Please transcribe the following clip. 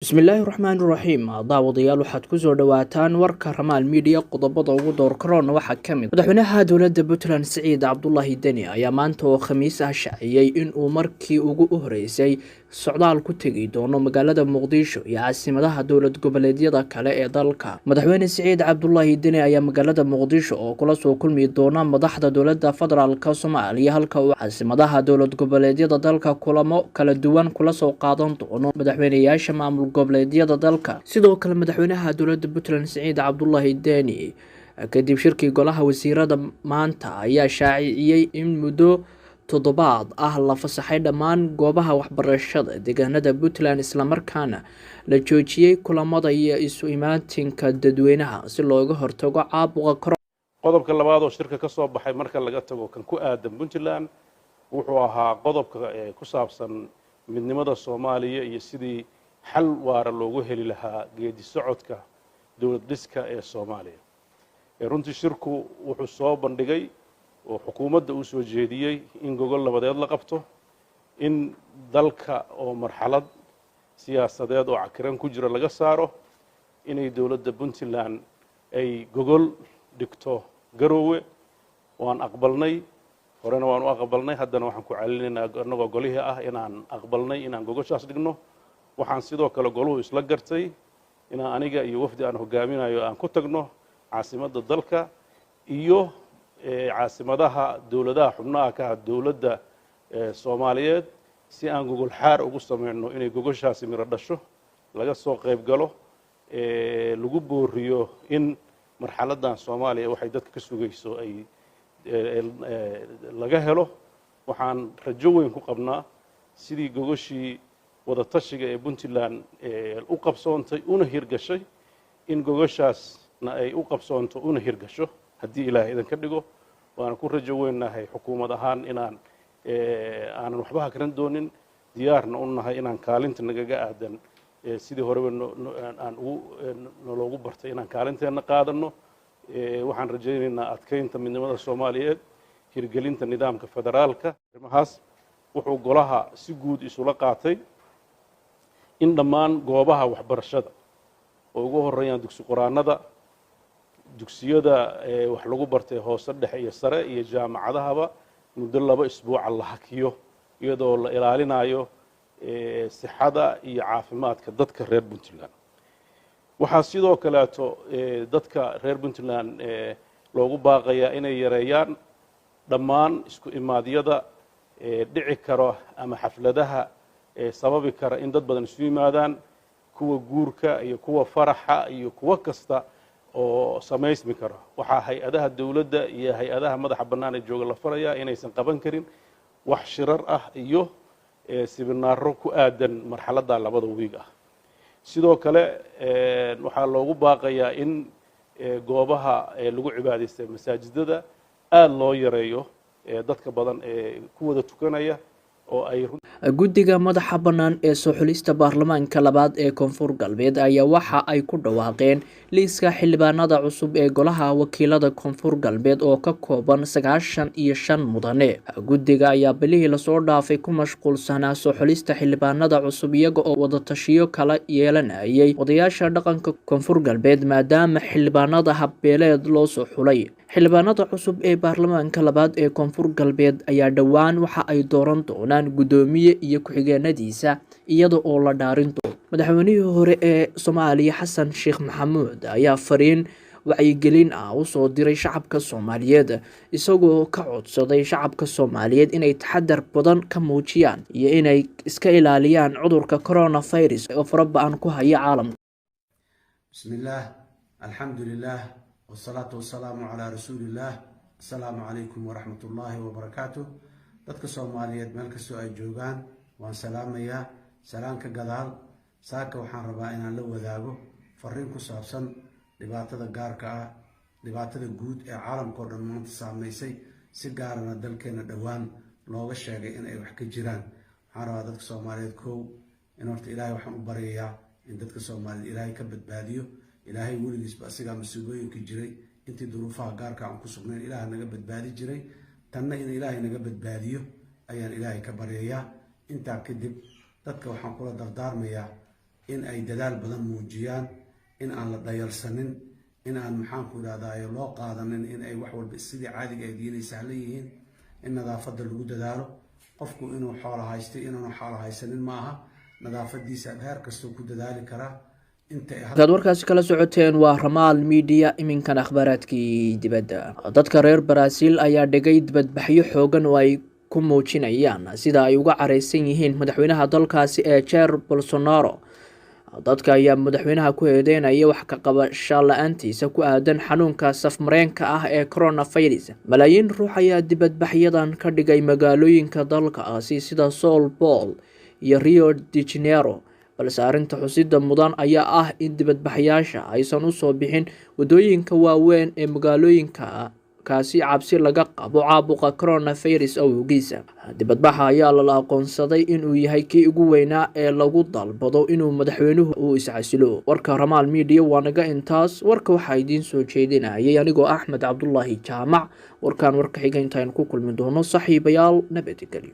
bismillaahi raxmaani raxiim daawadayaal waxaad kusoo dhawaataan warka Ramaal Media qodobada ugu door karoona waxaa ka mid madaxweynaha dowladda Puntland Siciid Cabdullaahi Deni ayaa maanta oo khamiis ah shaaciyay in uu markii ugu horeysay socdaal ku tagi doono magaalada Muqdisho iyo caasimadaha dowlad goboleedyada kale ee dalka. Madaxweyne Siciid Cabdullaahi Deni ayaa magaalada Muqdisho oo kula soo kulmi doona madaxda dowladda federaalka Soomaaliya halka uu caasimadaha dowlad goboleedyada dalka kulamo kala duwan kula soo qaadan doono madaxweynayaasha maamul goboleedyada dalka. Sidoo kale madaxweynaha dowladda Puntland Siciid Cabdullaahi Deni kadib shirkii golaha wasiirada maanta ayaa shaaciyay in muddo toddobaad ah la fasaxay dhammaan goobaha waxbarashada deegaanada Puntland isla markaana la joojiyay kulamada iyo isu imaatinka dadweynaha si looga hortago caabuqa corona. qodobka labaad oo shirka ka soo baxay marka laga tago kan ku aadan Puntland wuxuu ahaa qodobka ku saabsan midnimada Soomaaliya iyo sidii xal waara loogu heli lahaa geedi socodka dowlad dhiska ee Soomaaliya. runtii shirku wuxuu soo bandhigay oo xukuumadda uu soo jeediyay in gogol labadeed la qabto in dalka oo marxalad siyaasadeed oo cakiran ku jira laga saaro inay dowladda Puntland ay gogol dhigto Garowe waan aqbalnay horena waan u aqbalnay haddana waxaan ku celinaynaa annagoo golihii ah inaan aqbalnay inaan gogoshaas dhigno. waxaan sidoo kale goluhu isla gartay inaan aniga iyo wafdi aan hogaaminayo aan ku tagno caasimadda dalka iyo caasimadaha dowladaha xubnaha ka dowladda Soomaaliyeed si aan gogol xaar ugu sameeyno inay gogoshaasi miro dhasho laga soo qayb galo lagu booriyo in marxaladan Soomaaliya waxay dadka ka sugayso ay laga helo. waxaan rajo weyn ku qabnaa sidii gogoshii wada tashiga ee Puntland u qabsoontay una hirgashay in gogoshaasna ay u qabsoonto una hirgasho haddii Ilaahay idin ka dhigo. waan ku rajo weynahay xukuumad ahaan inaan aanan waxba hakran doonin diyaarna u nahay inaan kaalinta nagaga aadan sidii horeba aan loogu bartay inaan kaalinteena qaadano. waxaan rajaynaynaa adkeynta midnimada Soomaaliyeed hirgelinta nidaamka federaalka. arrimahaas wuxuu golaha si guud isula qaatay in dhammaan goobaha waxbarashada oo ugu horeeyaan dugsi quraanada dugsiyada wax lagu bartay hoose dhexe iyo sare iyo jaamacadahaba muddo 2 isbuuc la hakiyo iyadoo la ilaalinayo sixada iyo caafimaadka dadka reer Puntland. waxaa sidoo kale dadka reer Puntland loogu baaqayaa inay yareeyaan dhammaan isku imaadyada dhici karo ama xafladaha sababi kara in dad badan isu yimaadaan kuwa guurka iyo kuwa faraxa iyo kuwa kasta oo samaysmi karo. waxaa hay-adaha dowladda iyo hay-adaha madaxa bannaan ee jooga la farayaa inaysan qaban karin wax shirar ah iyo siminaaro ku aadan marxaladda 2 wiig ah. sidoo kale waxaa loogu baaqayaa in goobaha lagu cibaadaystay masaajidada aad loo yareeyo dadka badan ee ku wada tukanaya oo ay guddiga madaxa bannaan ee soo xulista baarlamaanka labaad ee Koonfur Galbeed ayaa waxa ay ku dhawaaqeen liiska xildhibaanada cusub ee golaha wakiilada Koonfur Galbeed oo ka kooban 95 mudane. guddiga ayaa bilihii la soo dhaafay ku mashquulsanaa soo xulista xildhibaanada cusub iyaga oo wada tashiyo kala yeelanayay odayaasha dhaqanka Koonfur Galbeed maadaama xildhibaanada habbeeleed loo soo xulay. xildhibaanada cusub ee baarlamaanka labaad ee Koonfur Galbeed ayaa dhawaan waxa ay dooran doonaan gudoomiye iyo ku-xigeenadiisa iyada oo la dhaarin doono. madaxweynihii hore ee Soomaaliya Xasan Sheekh Maxamuud ayaa fariin wacyigelin ah u soo diray shacabka Soomaaliyeed isagoo ka codsaday shacabka Soomaaliyeed inay taxadar badan ka muujiyaan iyo inay iska ilaaliyaan cudurka coronavirus oo faraba'an ku haya caalamka. bismillaah alxamdulillaah والصلاة والسلام على رسول الله. السلام عليكم ورحمة الله وبركاته. dadka Soomaaliyeed meel kastoo ay joogaan waan salaamayaa. salaanka gadaal saaka waxaan rabaa inaan la wadaago fariin ku saabsan dhibaatada gaarka ah dhibaatada guud ee caalamka oo dhan maanta saameysay si gaarana dalkeena dhawaan looga sheegay in ay wax ka jiraan. waxaan rabaa dadka Soomaaliyeed koow in horta Ilaahay waxaan u baryayaa in dadka Soomaaliyeed Ilaahay ka badbaadiyo. ilaahay weligiisba asigaa masuuliyinka jiray intii duruufaha gaarka aan ku sugnayn Ilaahay naga badbaadi jiray tanna in Ilaahay naga badbaadiyo ayaan Ilaahay ka baryayaa. intaa kadib dadka waxaan kula dardaarmayaa in ay dadaal badan muujiyaan in aan la dayalsanin in aan maxaanku idhahdaay loo qaadanin in ay wax walba sidii caadiga ay diinay sahlan yihiin in nadaafadda lagu dadaalo qofku inuu xoolo haysto inaanu xoolo haysanin maaha nadaafadiisa heer kastoo ku dadaali karaa ad warkaasi kala socoteen waa Ramaal Media iminkan akhbaaraadkii dibadda dadka reer Brazil ayaa dhigay dibadbaxyo xoogan oo ay ku muujinayaan sida ay uga careysan yihiin madaxweynaha dalkaasi ee Jair Bolsonaro dadka ayaa madaxweynaha ku eedeynaya wax ka qabasho la'aantiisa ku aadan xanuunka safmareenka ah ee coronavirus malaayiin ruux ayaa dibadbaxyadan ka dhigay magaalooyinka dalkaasi sida São Paulo iyo Rio de Janeiro balse arrinta xusida mudan ayaa ah in dibadbaxyaasha aysan u soo bixin wadooyinka waaweyn ee magaalooyinka kaasi cabsi laga qabo caabuqa coronavirus awgiis dibadbaxa ayaa la aqoonsaday inuu yahay kii ugu weynaa ee lagu dalbado inuu madaxweynuhu uu iscasilo warka Ramaal Media waa naga intaas warka waxa idin soo jeedinayay anigoo Axmed Cabdullaahi Jaamac warkan warka xiga intaan ku kulmi doono saaxiibayaal nabadgelyo